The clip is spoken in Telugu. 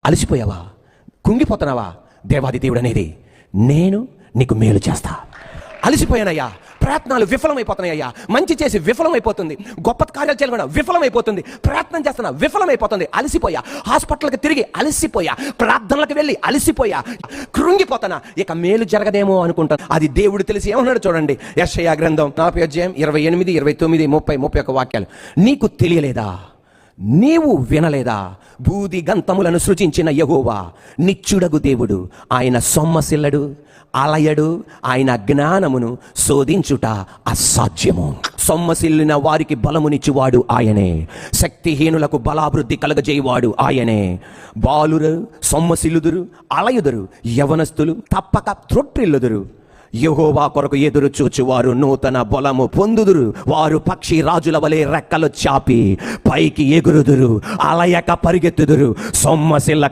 అలసిపోయావా, కుంగిపోతున్నావా? దేవాది దేవుడు అనేది, నేను నీకు మేలు చేస్తా. అలసిపోయానయ్యా, ప్రయత్నాలు విఫలమైపోతున్నాయ్యా, మంచి చేసి విఫలమైపోతుంది, గొప్ప కార్యాలు చేయాలన్నా విఫలమైపోతుంది, ప్రయత్నం చేస్తున్నా విఫలమైపోతుంది, అలసిపోయా, హాస్పిటల్కి తిరిగి అలసిపోయా, ప్రార్థనలకు వెళ్ళి అలసిపోయా, కృంగిపోతున్నా, ఇక మేలు జరగదేమో అనుకుంటాను. అది దేవుడు తెలిసి ఏమన్నాడు చూడండి, యెషయా గ్రంథం 40 28, 29, 30, 31 వాక్యాలు. నీకు తెలియలేదా, నీవు వినలేదా? బూది గంతములను సృజించిన యెహోవా నిత్యుడగు దేవుడు, ఆయన సొమ్మసిల్లడు, అలయడు, ఆయన జ్ఞానమును శోధించుట అసాధ్యము. సొమ్మసిల్లిన వారికి బలమునిచ్చువాడు ఆయనే, శక్తిహీనులకు బలాభివృద్ధి కలగజేయవాడు ఆయనే. బాలురు సొమ్మసిల్లుదురు, అలయుదురు, యవనస్తులు తప్పక త్రొట్టిల్లుదురు. యెహోవా కొరకు ఎదురు చూచువారు నూతన బలము పొందుదురు. వారు పక్షి రాజుల వలె రెక్కలు చాపి పైకి ఎగురుదురు, అలయక పరిగెత్తుదురు, సొమ్మసిల్ల